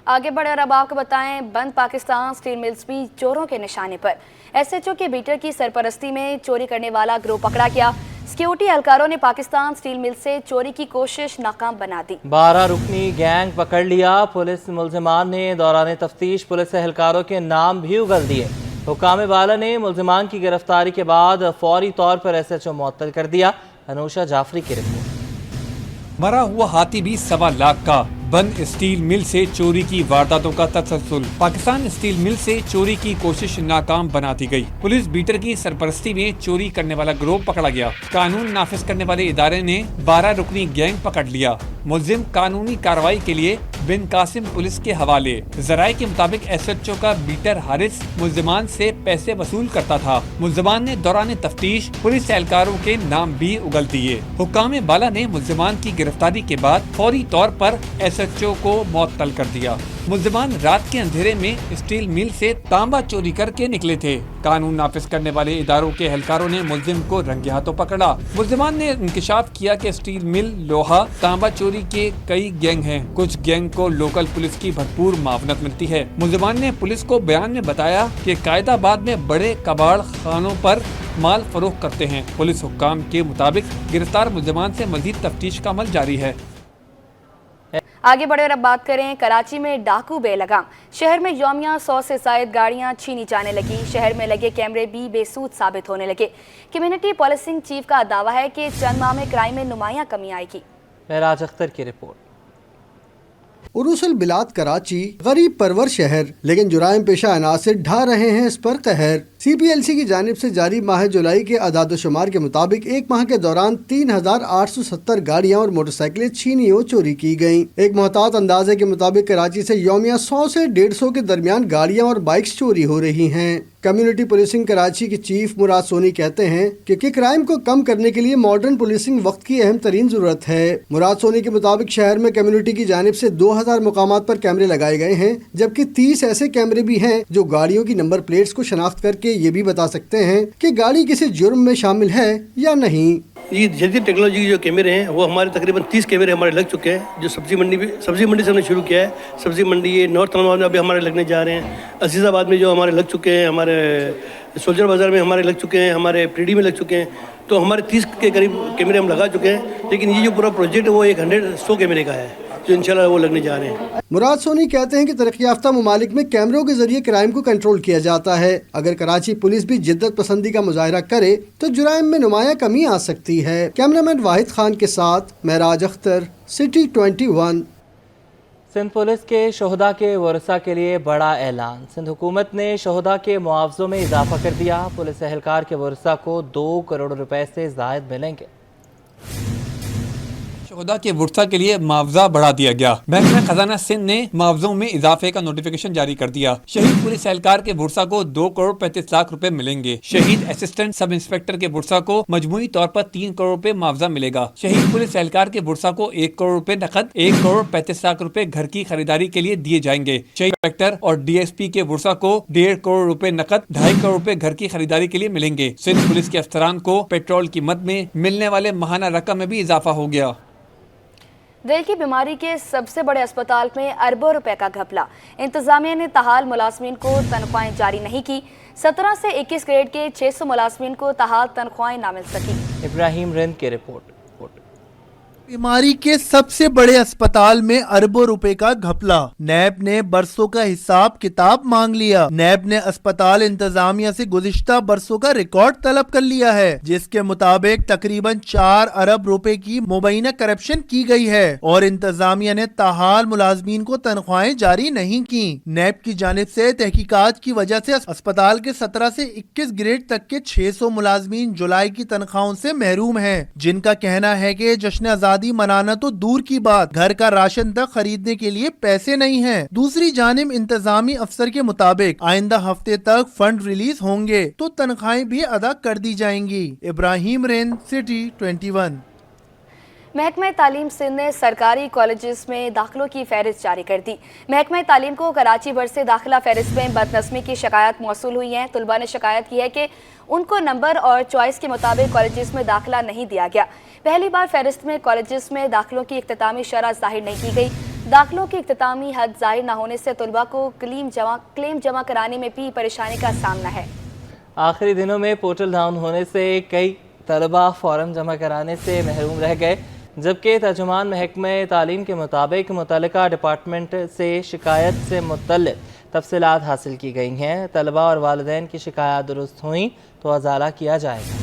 आगे बढ़े और अब आपको बताएं, बंद पाकिस्तान स्टील मिल्स भी चोरों के निशाने पर। एसएचओ के बीटर की सरपरस्ती में चोरी करने वाला गिरोह पकड़ा गया। सिक्योरिटी एहलकारों ने पाकिस्तान स्टील मिल से चोरी की कोशिश नाकाम बना दी। 12 रुकनी गैंग पकड़ लिया। पुलिस मुल्जिमान ने दौरान तफ्तीश पुलिस एहलकारों के नाम भी उगल दिए। हुकाम बाला ने मुल्जिमान की गिरफ्तारी के बाद फौरी तौर पर एसएचओ मुअत्तल कर दिया। अनुषा जाफरी की रिपोर्ट। मरा हुआ हाथी भी 1.25 लाख का। बंद स्टील मिल से चोरी की वारदातों का तसलसल। पाकिस्तान स्टील मिल से चोरी की कोशिश नाकाम बना दी गई। पुलिस बीटर की सरपरस्ती में चोरी करने वाला गिरोह पकड़ा गया। कानून नाफिज करने वाले इदारे ने 12 रुकनी गैंग पकड़ लिया। मुलजिम कानूनी कार्रवाई के लिए बिन कासिम पुलिस के हवाले। जराये के मुताबिक एसएचओ का बीटर हारिस मुलजिमान से पैसे वसूल करता था। मुलजिमान ने दौरान तफ्तीश पुलिस एहलकारों के नाम भी उगल दिए। हुक्काम बाला ने मुलजिमान की गिरफ्तारी के बाद फौरी तौर पर एसएचओ को मुअत्तल कर दिया। मुलजिमान रात के अंधेरे में स्टील मिल से तांबा चोरी करके निकले थे। कानून नाफिज करने वाले इदारों के एहलकारों ने मुलजिम को रंगे हाथों पकड़ा। मुलजिमान ने इंकशाफ किया कि स्टील मिल, लोहा, तांबा चोरी के कई गैंग हैं। कुछ गैंग को लोकल पुलिस की भरपूर मावनत मिलती है। मुलजिमान ने पुलिस को बयान में बताया कि कायदाबाद में बड़े कबाड़ खानों पर माल फरोख्त करते हैं। पुलिस हुक्काम के मुताबिक गिरफ्तार मुलजिमान से मजीद तफ्तीश का अमल जारी है। आगे बढ़े और अब बात करें, कराची में डाकू बेलगाम। शहर में यौमिया 100 से ज्यादा गाड़ियां छीनी जाने लगी। शहर में लगे कैमरे भी बेसूद साबित होने लगे। कम्युनिटी पॉलिसिंग चीफ का दावा है कि चंद माह में क्राइम में नुमायां कमी आएगी। महराज अख्तर की रिपोर्ट। उरुसल बिलाद कराची गरीब परवर शहर, लेकिन जुराइम पेशा अनासिर ढा रहे हैं इस पर कहर। CPLC की जानिब से जारी माह जुलाई के अदाद-ओ-शुमार के मुताबिक एक माह के दौरान 3870 गाड़ियां और मोटरसाइकिलें छीनी और चोरी की गयी। एक मोहतात अंदाजे के मुताबिक कराची से यौमिया 100 से 150 के दरमियान गाड़ियां और बाइक्स चोरी हो रही हैं। कम्युनिटी पुलिसिंग कराची के चीफ मुराद सोनी कहते हैं कि क्राइम को कम करने के लिए मॉडर्न पुलिसिंग वक्त की अहम तरीन जरूरत है। मुराद सोनी के मुताबिक शहर में कम्युनिटी की जानिब से 2000 मुकामात पर कैमरे लगाए गए हैं, जबकि 30 ऐसे कैमरे भी हैं जो गाड़ियों की नंबर प्लेट्स को शनाख्त करके ये भी बता सकते हैं कि गाड़ी किसी जुर्म में शामिल है या नहीं। ये जदीद टेक्नोलॉजी के जो कैमरे हैं वो हमारे तकरीबन 30 कैमरे हमारे लग चुके हैं, जो सब्जी मंडी से हमने शुरू किया है। सब्जी मंडी ये नॉर्थ इलाहाबाद में अभी हमारे लगने जा रहे हैं। अजीज़ाबाद में जो हमारे लग चुके हैं, हमारे सोल्जर बाज़ार में हमारे लग चुके हैं, हमारे प्रीडी में लग चुके हैं। तो हमारे 30 के करीब कैमरे हम लगा चुके हैं। लेकिन ये जो पूरा प्रोजेक्ट है वो 100 कैमरे का है, जो इंशाल्लाह वो लगने जा रहे हैं। मुराद सोनी कहते हैं कि तरक्की याफ्ता मुमालिक में कैमरों के जरिए क्राइम को कंट्रोल किया जाता है। अगर कराची पुलिस भी जिद्दत पसंदी का मुजाहरा करे तो जुराइम में नुमाया कमी आ सकती है। कैमरामैन वाहिद खान के साथ महराज अख्तर, सिटी 21। सिंध पुलिस के शोहदा के वरसा के लिए बड़ा ऐलान। सिंध हुकूमत ने शोहदा के मुआवजों में इजाफा कर दिया। पुलिस एहलकार के वरसा को 2 करोड़ रुपए से जायद मिलेंगे। शोहदा के वरसा के लिए मुआवजा बढ़ा दिया गया। महकमा खजाना सिंध ने मुआवजों में इजाफे का नोटिफिकेशन जारी कर दिया। शहीद पुलिस एहलकार के वरसा को 2 करोड़ 35 लाख रुपए मिलेंगे। शहीद असिस्टेंट सब इंस्पेक्टर के वरसा को मजमूई तौर पर 3 करोड़ रुपए मुआवजा मिलेगा। शहीद पुलिस एहलकार के वरसा को 1 करोड़ रुपए नकद, 1 करोड़ 35 लाख रुपए घर की खरीदारी के लिए दिए जाएंगे। शहीद इंस्पेक्टर और DSP के वरसा को 1.5 करोड़ रुपए नकद, 2.5 करोड़ रुपए घर की खरीदारी के लिए मिलेंगे। सिंध पुलिस के अफसरान को पेट्रोल की मद में मिलने वाले माहाना रकम में भी इजाफा हो गया। दिल की बीमारी के सबसे बड़े अस्पताल में अरबों रुपए का घपला। इंतजामिया ने ताहाल मुलाजमीन को तनख्वाहें जारी नहीं की। 17 से 21 ग्रेड के 600 मुलाजमीन को ताहाल तनख्वाहें ना मिल सकी। इब्राहिम रिंद की रिपोर्ट। बीमारी के सबसे बड़े अस्पताल में अरबों रुपए का घपला। नैब ने बरसों का हिसाब किताब मांग लिया। नैब ने अस्पताल इंतजामिया से गुज़िश्ता बरसों का रिकॉर्ड तलब कर लिया है, जिसके मुताबिक तकरीबन 4 अरब रुपए की मुबैना करप्शन की गई है और इंतजामिया ने ताहाल मुलाजमीन को तनख्वाहें जारी नहीं की। नैब की जानिब से तहकीकात की वजह से अस्पताल के 17 से 21 ग्रेड तक के 600 मुलाजमीन जुलाई की तनख्वाहों से महरूम हैं, जिनका कहना है कि जश्न आजादी मनाना तो दूर की बात, घर का राशन तक खरीदने के लिए पैसे नहीं हैं। दूसरी जानिब इंतजामी अफसर के मुताबिक आइंदा हफ्ते तक फंड रिलीज होंगे तो तनख्वाहें भी अदा कर दी जाएंगी। Ibrahim rain, city 21। महकमा तालीम सिंध ने सरकारी कॉलेजेस में दाखिलों की फहरिस्त जारी कर दी। महकमा तालीम को कराची भर से दाखिला फहरिस्त में बदनस्मी की शिकायत मौसूल हुई है। तलबा ने शिकायत की है कि उनको नंबर और चॉइस के मुताबिक कॉलेजेस में दाखिला नहीं दिया गया। पहली बार फहरिस्त में कॉलेजेस में दाखिलों की इख्तितामी शरह जाहिर नहीं की गई। दाखिलों की इख्तितामी हद जाहिर न होने से तलबा को क्लेम जमा कराने में भी परेशानी का सामना है। आखिरी दिनों में पोर्टल डाउन होने से कई तलबा फॉर्म जमा कराने से महरूम रह गए, जबकि तर्जुमान महकमे तालीम के मुताबिक मुतल्लिका डिपार्टमेंट से शिकायत से मुतल्लिक तफसीलात हासिल की गई हैं। तलबा और वालिदैन की शिकायत दुरुस्त हुई तो अजाला किया जाएगा।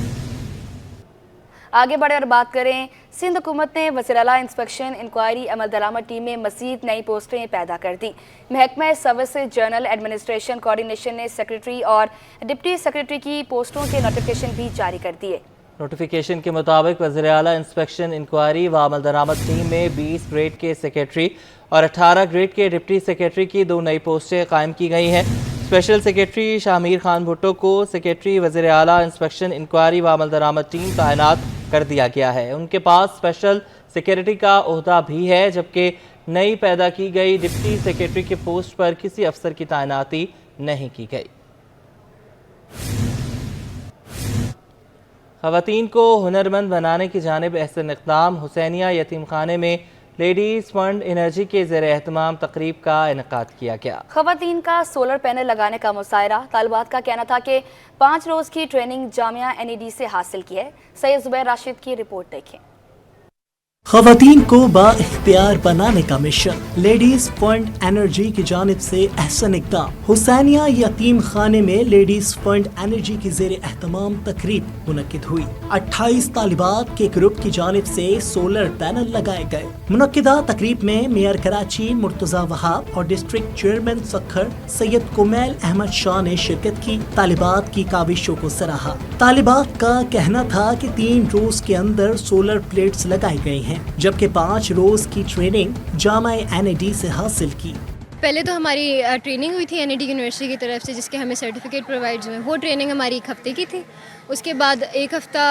आगे बढ़े और बात करें, सिंध हुकूमत ने वज़ीर-ए-आला इंस्पेक्शन इंक्वायरी अमल दरामद टीम में मज़ीद नई पोस्टें पैदा कर दी। महकमा सर्विसेज जनरल एडमिनिस्ट्रेशन कोऑर्डिनेशन ने सेक्रेटरी और डिप्टी सेक्रेटरी की पोस्टों के नोटिफिकेशन भी जारी कर दिए। नोटिफिकेशन के मुताबिक वज़ीर-ए-आला इंस्पेक्शन इंक्वायरी व अमल दरामद टीम में 20 ग्रेड के सेक्रेटरी और 18 ग्रेड के डिप्टी सेक्रेटरी की 2 नई पोस्टें कायम की गई हैं। स्पेशल सेक्रेटरी शामीर खान भुट्टो को सेक्रेटरी वज़ीर-ए-आला इंस्पेक्शन इंक्वायरी व अमल दरामद टीम तैनात कर दिया गया है। उनके पास स्पेशल सेक्रेटरी का ओहदा भी है, जबकि नई पैदा की गई डिप्टी सेक्रेटरी के पोस्ट पर किसी अफसर की तैनाती नहीं की गई। ख़वातीन को हुनरमंद बनाने की जानिब एहसन इक़दाम, हुसैनिया यतीम खाने में लेडीज़ फंड एनर्जी के ज़ेर एहतमाम तकरीब का इनेकाद किया गया। ख़वातीन का सोलर पैनल लगाने का मुशायरा। तालिबात का कहना था कि 5 रोज़ की ट्रेनिंग जामिया NED से हासिल की है। सैयद ज़ुबैर राशिद की रिपोर्ट देखें। ख़वातीन को बाइख्तियार बनाने का मिशन, लेडीज फंड एनर्जी की जानिब से एहसन इक़दाम। हुसैनिया यतीम खाने में लेडीज फंड एनर्जी की ज़ेर एहतमाम तकरीब मुनक्किद हुई। 28 तालिबात के ग्रुप की जानिब से सोलर पैनल लगाए गए। मुनक्किदा तकरीब में मेयर कराची मुर्तज़ा वहाब और डिस्ट्रिक्ट चेयरमैन सखर सैयद कुमैल अहमद शाह ने शिरकत की। तालिबात की काविशों को सराहा। तालिबात का कहना था कि 3 रोज के अंदर सोलर प्लेट्स लगाई गई हैं, जबकि 5 रोज की ट्रेनिंग जामिया NED से हासिल की। पहले तो हमारी ट्रेनिंग हुई थी NED यूनिवर्सिटी की तरफ से, जिसके हमें सर्टिफिकेट प्रोवाइड हुए। वो ट्रेनिंग हमारी 1 हफ्ते की थी। उसके बाद 1 हफ्ता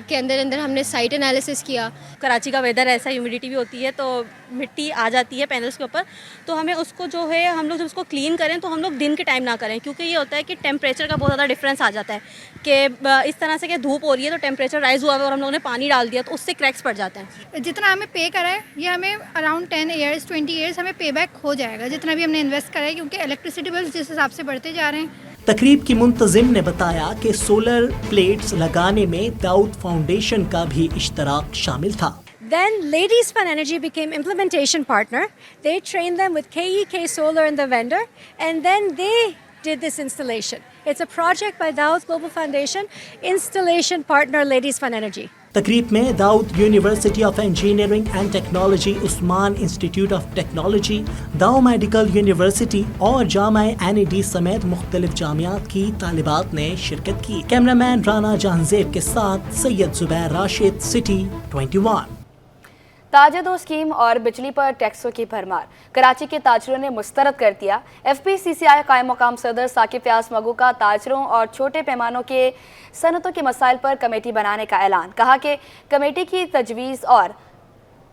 के अंदर हमने साइट एनालिसिस किया। कराची का वेदर ऐसा, ह्यूमिडिटी भी होती है तो मिट्टी आ जाती है पैनल्स के ऊपर, तो हमें उसको जो है हम लोग जब उसको क्लीन करें तो हम लोग दिन के टाइम ना करें, क्योंकि ये होता है कि टेम्परेचर का बहुत ज़्यादा डिफरेंस आ जाता है कि इस तरह से कि धूप हो रही है तो टेम्परेचर राइज़ हुआ है और हम लोगों ने पानी डाल दिया तो उससे क्रैक्स पड़ जाते हैं। जितना हमें पे करा है ये हमें अराउंड 10 ईयर्स 20 ईयर्स हमें पे बैक हो जाएगा, जितना भी हमने इन्वेस्ट करा है, क्योंकि इलेक्ट्रिसिटी बिल्स जिस हिसाब से बढ़ते जा रहे हैं। तकरीब की मुंतजिम ने बताया कि सोलर प्लेट्स लगाने में दाऊद फाउंडेशन का भी इश्तराक शामिल था। Then Ladies Fund Energy became implementation partner. They trained them with KEK Solar and the vendor, and then they did this installation. It's a project by Dawood Global Foundation, installation partner Ladies Fund Energy. तकरीब में Dawood university of engineering and technology, Usman institute of technology, Dow medical university और Jamia NED समेत मुख्तलिफ जामियात की तालिबात ने शिरकत की। Cameraman Rana Jahanzeb के साथ सैयद ज़ुबैर राशिद, सिटी 21। ताजर स्कीम और बिजली पर टैक्सों की भरमार, कराची के ताजरों ने मुस्तरद कर दिया। FPCCI कायम मकाम सदर साकिब फयाज मगू का ताजरों और छोटे पैमानों के सनतों के मसाइल पर कमेटी बनाने का ऐलान। कहा कि कमेटी की तजवीज़ और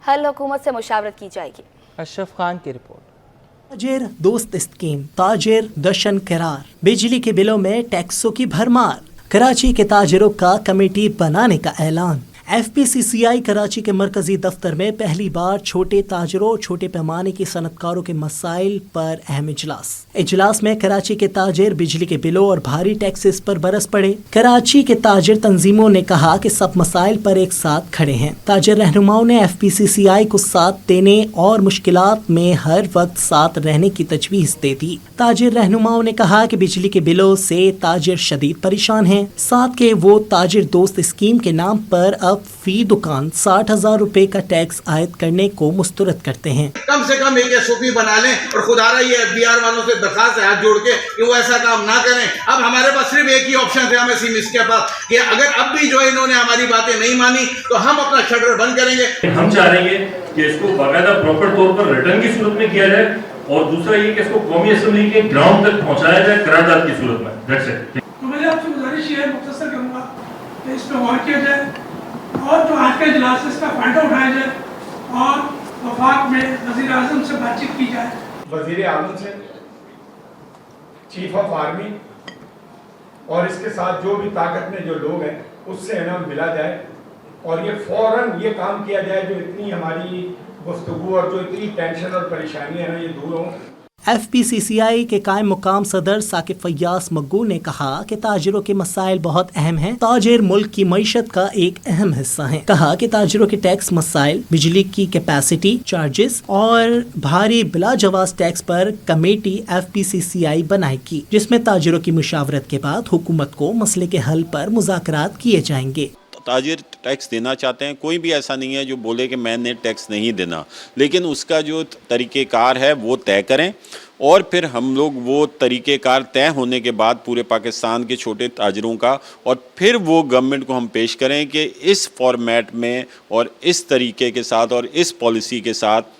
हल हुकूमत से मुशावरत की जाएगी। अशरफ खान की रिपोर्ट। ताजिर दोस्त स्कीम, ताजिर दशन करार, बिजली के बिलों में टैक्सों की भरमार, कराची के ताजिरों का कमेटी बनाने का ऐलान। FPCCI कराची के मरकजी दफ्तर में पहली बार छोटे ताजरों, छोटे पैमाने की सनतकारों के मसाइल पर अहम इजलास में कराची के ताजिर बिजली के बिलों और भारी टैक्सेस पर बरस पड़े। कराची के ताजिर तंजीमों ने कहा कि सब मसाइल पर एक साथ खड़े हैं। ताजिर रहनुमाओं ने FPCCI को साथ देने और मुश्किलात में हर वक्त साथ रहने की तजवीज़ दे दी। ताजिर रहनुमाओं ने कहा कि बिजली के बिलों से ताजिर शदीद परेशान हैं, साथ के वो ताजिर दोस्त स्कीम के नाम पर अब फी दुकान 60,000 रुपए का टैक्स आयद करने को मुस्तरद करते हैं। कम से कम एक SOP बना लें और खुदारा ये FBR वालों से दरखास्त है हाथ जोड़ के कि वो ऐसा काम ना करें। अब हमारे पास सिर्फ एक ही ऑप्शन है, हमें सीमिस के पास, कि अगर अब भी जो इन्होंने हमारी बातें नहीं मानी तो हम अपना शटर बंद करेंगे। हम चाह रहे हैं कि इसको बाकायदा प्रॉपर तौर पर रिटर्न की सूरत में किया जाए, और दूसरा ये कि इसको कौमी असेंबली के ग्राउंड तक पहुंचाया जाए करारदाद की सूरत में। That's it. तो मेरी आपसे गुजारिश ये मुख्तसर करूँगा कि इस पर गौर किया जाए और जो आज का इजलास है इसका फायदा उठाया जाए और वफाक में वज़ीर आज़म से बातचीत की जाए। वज़ीर आज़म से, चीफ ऑफ आर्मी और इसके साथ जो भी ताकत में जो लोग हैं उससे इनाम मिला जाए और ये फौरन ये काम किया जाए जो इतनी हमारी गुफ्तगू और जो इतनी टेंशन और परेशानी है ना, ये दूर हों। FPCCI के कायम मुकाम सदर साकिब फैयास मग्गू ने कहा कि ताजिरों के मसाइल बहुत अहम हैं। ताजिर मुल्क की मईशत का एक अहम हिस्सा हैं। कहा कि ताजिरों के टैक्स मसाइल, बिजली की कैपेसिटी चार्जेस और भारी बिला जवाज टैक्स पर कमेटी FPCCI बनाएगी, जिसमें ताजिरों की मुशावरत के बाद हुकूमत को मसले के हल पर मुज़ाकरात किए जाएंगे। ताजिर टैक्स देना चाहते हैं, कोई भी ऐसा नहीं है जो बोले कि मैंने टैक्स नहीं देना, लेकिन उसका जो तरीक़ेकार है वो तय करें और फिर हम लोग वो तरीक़ेकार तय होने के बाद पूरे पाकिस्तान के छोटे ताजिरों का और फिर वो गवर्नमेंट को हम पेश करें कि इस फॉर्मेट में और इस तरीके के साथ और इस पॉलिसी के साथ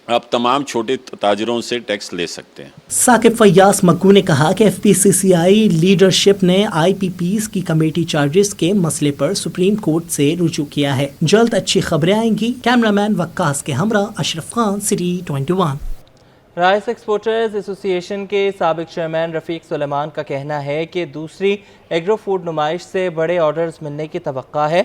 आप तमाम छोटे ताजिरों से टैक्स ले सकते हैं। साकिब फैयास मग्गू ने कहा कि FPCCI लीडरशिप ने IPPs की कमेटी चार्जेस के मसले पर सुप्रीम कोर्ट से रुजू किया है। जल्द अच्छी खबरें आएंगी। कैमरामैन वक्कास के हमरा Ashraf Khan, city 21। Rice exporters association के साबिक चेयरमैन रफ़ीक सुलेमान का कहना है कि दूसरी एग्रो फूड नुमाइश से बड़े ऑर्डर्स मिलने की तवक्का है।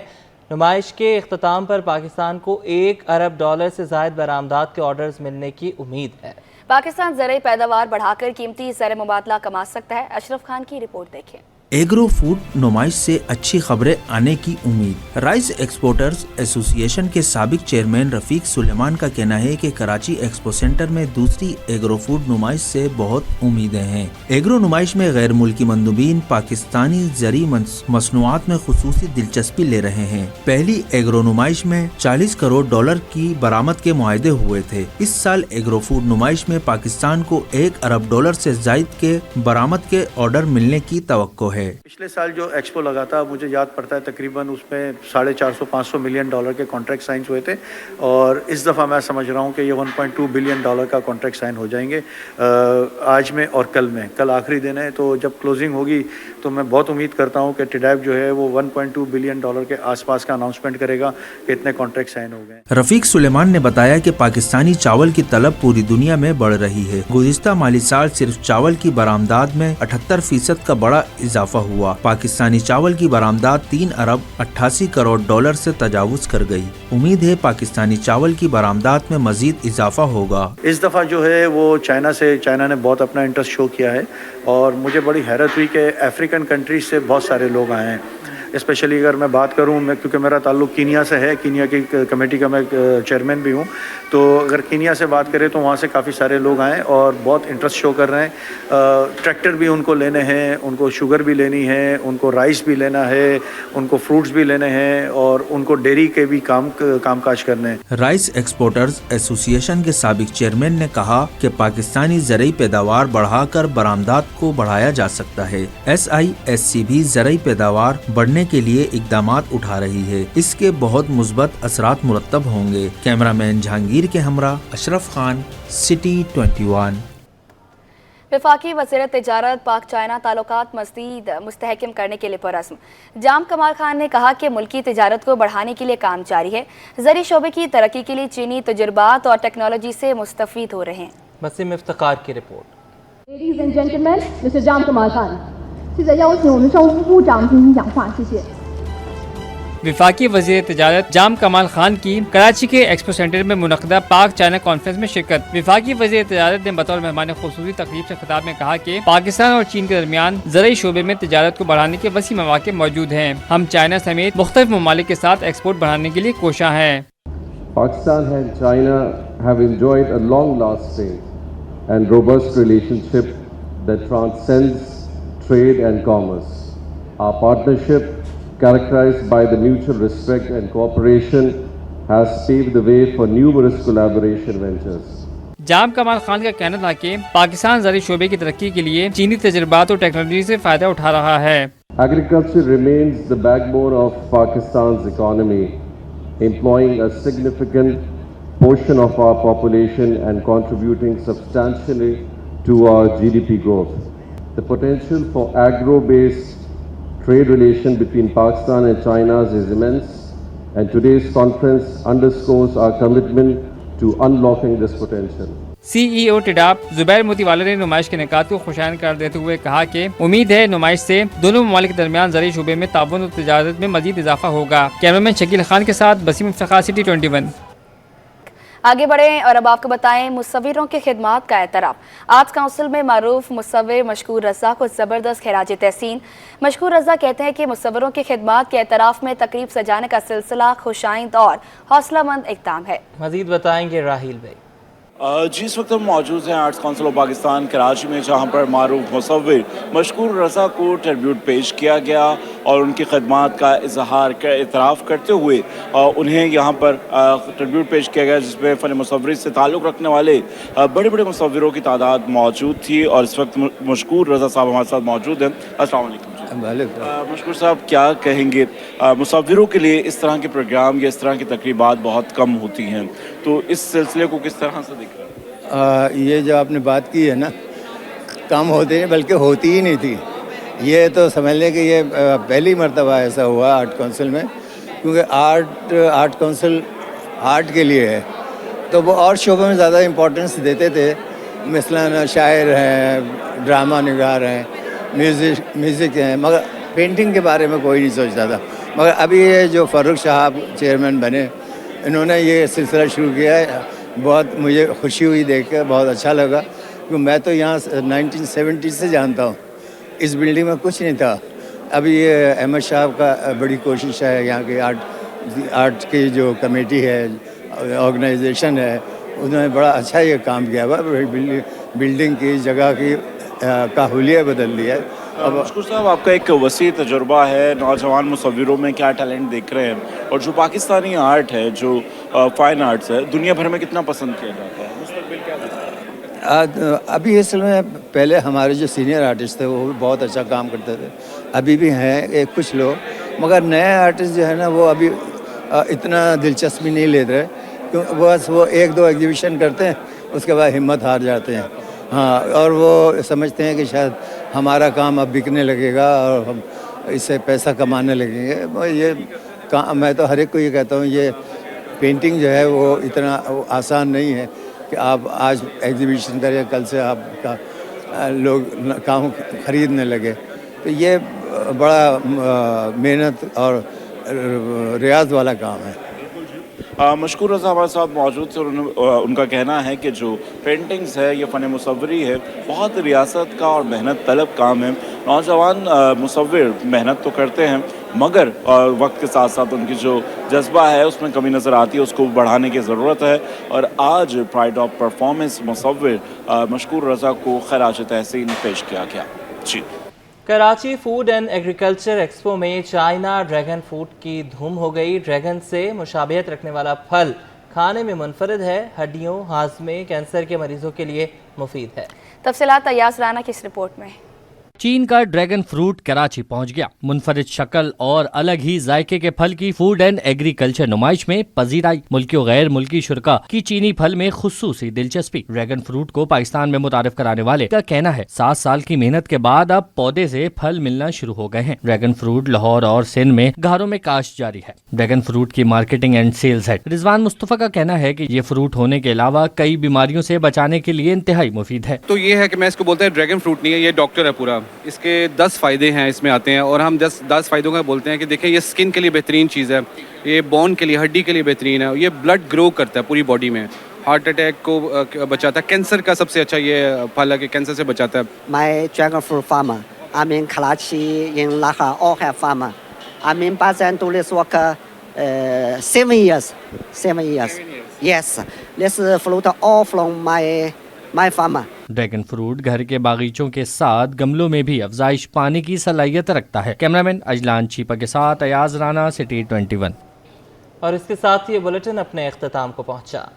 नुमाइश के इख्तिताम पर पाकिस्तान को $1 अरब से ज़ायद बरामदात के ऑर्डर्स मिलने की उम्मीद है। पाकिस्तान ज़राई पैदावार बढ़ाकर कीमती ज़र मुबादला कमा सकता है। अशरफ खान की रिपोर्ट देखें। एग्रो फूड नुमाइश से अच्छी खबरें आने की उम्मीद। राइस एक्सपोर्टर्स एसोसिएशन के साबिक चेयरमैन रफ़ीक सुलेमान का कहना है कि कराची एक्सपो सेंटर में दूसरी एग्रो फूड नुमाइश से बहुत उम्मीदें हैं। एग्रो नुमाइश में गैर मुल्की मंदूबीन पाकिस्तानी ज़री मसनूआत में खुसूसी दिलचस्पी ले रहे हैं। पहली एग्रो नुमाइश में $40 करोड़ की बरामद के मुआहदे हुए थे। इस साल एग्रो फूड नुमाइश में पाकिस्तान को $1 अरब से ज़ायद के बरामद के ऑर्डर मिलने की तवक्को है। पिछले साल जो एक्सपो लगा था, मुझे याद पड़ता है तकरीबन उसमें $450-500 मिलियन के कॉन्ट्रैक्ट साइन हुए थे और इस दफ़ा मैं समझ रहा हूँ कि ये $1.2 बिलियन का कॉन्ट्रैक्ट साइन हो जाएंगे आज में और कल में। कल आखिरी दिन है, तो जब क्लोजिंग होगी तो मैं बहुत उम्मीद करता हूँ कि टिडैब जो है वो $1.2 बिलियन के आसपास का अनाउंसमेंट करेगा कि इतने कॉन्ट्रैक्ट साइन हो गए। रफ़ीक सुलेमान ने बताया कि पाकिस्तानी चावल की तलब पूरी दुनिया में बढ़ रही है। गुज़िश्ता माली साल सिर्फ चावल की बरामदात में 78% का बड़ा इजाफा हुआ। पाकिस्तानी चावल की बरामदात $3 अरब 88 करोड़ से तजावुज कर गई। उम्मीद है पाकिस्तानी चावल की बरामदात में मजीद इजाफा होगा। इस दफ़ा जो है वो चाइना ने बहुत अपना इंटरेस्ट शो किया है और मुझे बड़ी हैरत हुई कि अफ्रीकन कंट्रीज से बहुत सारे लोग आए हैं। स्पेशली अगर मैं बात करूं, मैं क्योंकि मेरा ताल्लुक कीनिया से है, कीनिया की कमेटी का मैं चेयरमैन भी हूं, तो अगर कीनिया से बात करें तो वहां से काफ़ी सारे लोग आए और बहुत इंटरेस्ट शो कर रहे हैं। ट्रैक्टर भी उनको लेने हैं, उनको शुगर भी लेनी है, उनको राइस भी लेना है, उनको फ्रूट्स भी लेने हैं और उनको डेयरी के भी कामकाज करने हैं। राइस एक्सपोर्टर्स एसोसिएशन के साबिक चेयरमैन ने कहा कि पाकिस्तानी ज़राई पैदावार बढ़ाकर बरामदात को बढ़ाया जा सकता है। SISC भी ज़राई पैदावार बढ़ने के लिए इक़दामात उठा रही है। इसके बहुत मुस्बत असरात मुरत्तब होंगे। कैमरामैन जहांगीर के हमरा अशरफ खान, सिटी 21। वफाकी वज़ीर तिजारत पाक चाइना ताल्लुकात मज़ीद मुस्तहकम करने के लिए परअज़्म जाम कमाल खान ने कहा कि मुल्की तिजारत को बढ़ाने के लिए काम जारी है। ज़री शोबे की तरक्की के लिए चीनी तजुर्बात और टेक्नोलॉजी से मुस्तफ़ीद हो रहे हैं। वसीम इफ्तिकार की report. Ladies and gentlemen, Mr. Zhang Kemal-Khan， 现在邀请我们商务部长进行讲话，谢谢。 वफाकी वज़ीर तिजारत जाम कमाल खान की कराची के एक्सपो सेंटर में मुनक़दा पाक चाइना कॉन्फ्रेंस में शिरकत। वफाकी वज़ीर तिजारत ने बतौर मेहमान ख़ुसूसी तकरीब से खिताब में कहा कि पाकिस्तान और चीन के दरमियान ज़राई शोबे में तिजारत को बढ़ाने के वसी मौक़े मौजूद हैं। हम चाइना समेत मुख्तलिफ ममालिक के साथ एक्सपोर्ट बढ़ाने के लिए कोशां हैं। Pakistan and China have enjoyed a long-lasting and robust relationship that transcends trade and commerce. Our partnership, characterized by the mutual respect and cooperation, has paved the way for numerous collaboration ventures. जाम कमाल खान का कहना था कि पाकिस्तान ज़राई शोबे की तरक्की के लिए चीनी तजुर्बात और टेक्नोलॉजी से फ़ायदा उठा रहा है। Agriculture remains the backbone of Pakistan's economy, employing a significant portion of our population and contributing substantially to our GDP growth. The potential for agro-based trade relation between Pakistan and China is immense, and today's conference underscores our commitment to unlocking this potential. CEO टिडाप Zubair Motiwala ने नुमाइश के निकात को खुशाइन कर देते हुए कहा कि उम्मीद है नुमाइश से दोनों ममालिक के दरमियान ज़राई शोबे में ताउन और तिजारत में मजीद इजाफा होगा। कैमरामैन शकील खान के साथ वसीम इफ्तिखार, सिटी 21। आगे बढ़ें और अब आपको बताएं मुसव्विरों की खिदमात का एतराफ़। आर्ट्स काउंसिल में मारूफ मुसव्विर मशकूर रज़ा को ज़बरदस्त खिराज तहसीन। मशकूर रज़ा कहते हैं कि मुसव्विरों की खिदमात के एतराफ़ में तकरीब सजाने का सिलसिला खुशाइंद और हौसलामंद इक़दाम है। मज़ीद बताएंगे राहील भाई। जी, इस वक्त हम मौजूद हैं arts council of Pakistan Karachi में, जहाँ पर मारूफ मुसव्विर मशकूर रज़ा को ट्रिब्यूट पेश किया गया और उनकी खदमात का इजहार इतराफ़ करते हुए उन्हें यहाँ पर ट्रिब्यूट पेश किया गया, जिसमें फ़न मुसव्विरी से ताल्लुक़ रखने वाले बड़े बड़े मुसव्विरों की तादाद मौजूद थी और इस वक्त मशकूर रज़ा साहब हमारे साथ मौजूद हैं। अस्सलाम वालेकुम। मशकूर साहब, क्या कहेंगे, मुसव्विरों के लिए इस तरह के प्रोग्राम या इस तरह की तकरीबात बहुत कम होती हैं, तो इस सिलसिले को किस तरह से देख रहे हैं? ये जो आपने बात की है ना, कम होती नहीं बल्कि होती ही नहीं थी। ये तो समझ लें कि ये पहली मर्तबा ऐसा हुआ आर्ट काउंसिल में, क्योंकि आर्ट काउंसिल आर्ट के लिए है, तो वो और शोबों में ज़्यादा इम्पोर्टेंस देते थे। मसलन शायर हैं, ड्रामा निगार हैं, म्यूज़िक हैं, मगर पेंटिंग के बारे में कोई नहीं सोचता था। मगर अभी ये जो फ़ारूक साहब चेयरमैन बने, इन्होंने ये सिलसिला शुरू किया है। बहुत मुझे खुशी हुई देख कर, बहुत अच्छा लगा, क्योंकि मैं तो यहाँ 1970 से जानता हूँ, इस बिल्डिंग में कुछ नहीं था। अभी ये अहमद साहब का बड़ी कोशिश है, यहाँ की आर्ट की जो कमेटी है, ऑर्गेनाइजेशन है, उन्होंने बड़ा अच्छा ये काम किया हुआ। बिल्डिंग की जगह की का हुलिया बदल दिया है। अब मशकूर साहब, आपका एक वसी तजुर्बा है, नौजवान मुसव्विरों में क्या टैलेंट देख रहे हैं, और जो पाकिस्तानी आर्ट है, जो फाइन आर्ट्स है, दुनिया भर में कितना पसंद किया जाता है, मुस्तकबिल क्या देखते हैं? अभी इस समय पहले हमारे जो सीनियर आर्टिस्ट थे वो भी बहुत अच्छा काम करते थे, अभी भी हैं कुछ लोग, मगर नए आर्टिस्ट जो है ना, वो अभी इतना दिलचस्पी नहीं लेते रहे, क्योंकि बस वो एक दो एग्जीबिशन करते हैं, उसके बाद हिम्मत हार जाते हैं। हाँ, और वो समझते हैं कि शायद हमारा काम अब बिकने लगेगा और हम इससे पैसा कमाने लगेंगे। ये मैं तो हर एक को ये कहता हूँ, ये पेंटिंग जो है वो इतना आसान नहीं है कि आप आज एग्जीबिशन करें, कल से आपका लोग काम खरीदने लगे। तो ये बड़ा मेहनत और रियाज वाला काम है। मशकूर रज़ा हमारे साथ मौजूद थे और उनका कहना है कि जो पेंटिंग्स है, ये फ़न मुसव्विरी है, बहुत रियासत का और मेहनत तलब काम है। नौजवान मुसव्विर मेहनत तो करते हैं, मगर वक्त के साथ साथ उनकी जो जज्बा है उसमें कमी नज़र आती है, उसको बढ़ाने की ज़रूरत है। और आज pride of performance Musawwir Mashkoor Raza को खराज तहसीन पेश किया गया। जी। Karachi food and agriculture expo में चाइना ड्रैगन फ्रूट की धूम हो गई। ड्रैगन से मुशाबिहत रखने वाला फल खाने में मुनफरिद है, हड्डियों, हाजमे, कैंसर के मरीजों के लिए मुफीद है। तफसीलात अयाज राना की इस रिपोर्ट में। चीन का ड्रैगन फ्रूट कराची पहुंच गया। मुनफरिद शक्ल और अलग ही जायके के फल की फूड एंड एग्रीकल्चर नुमाइश में पजीराई। मुल्की और गैर मुल्की शुरका की चीनी फल में खुसूसी दिलचस्पी। ड्रैगन फ्रूट को पाकिस्तान में मुतारिफ कराने वाले का कहना है 7 साल की मेहनत के बाद अब पौधे से फल मिलना शुरू हो गए हैं। ड्रैगन फ्रूट लाहौर और सिंध में घरों में काश्त जारी है। ड्रैगन फ्रूट की marketing and sales head Rizwan Mustafa का कहना है कि ये फ्रूट होने के अलावा कई बीमारियों से बचाने के लिए इंतहाई मुफीद है। तो ये है कि मैं इसको बोलते हैं ड्रैगन फ्रूट नहीं है, ये डॉक्टर है पूरा। इसके 10 फ़ायदे हैं इसमें आते हैं, और हम 10 फ़ायदों का बोलते हैं कि देखिए, ये स्किन के लिए बेहतरीन चीज़ है, ये बोन के लिए, हड्डी के लिए बेहतरीन है, ये ब्लड ग्रो करता है पूरी बॉडी में, हार्ट अटैक को बचाता है, कैंसर का सबसे अच्छा ये फल है कि कैंसर से बचाता है। My dragon fruit farmer, I'm in Karachi, in Lahore, all have farmer. I'm in Bazan do this work 7 years. 7 years. Yes, this fruit all from my farmer. Dragon fruit घर के बागीचों के साथ गमलों में भी अफजाइश पाने की सलाहियत रखता है। कैमरामैन अजलान चीपा के साथ अयाज राना, सिटी 21। और इसके साथ ये बुलेटिन अपने इख्तिताम को पहुंचा।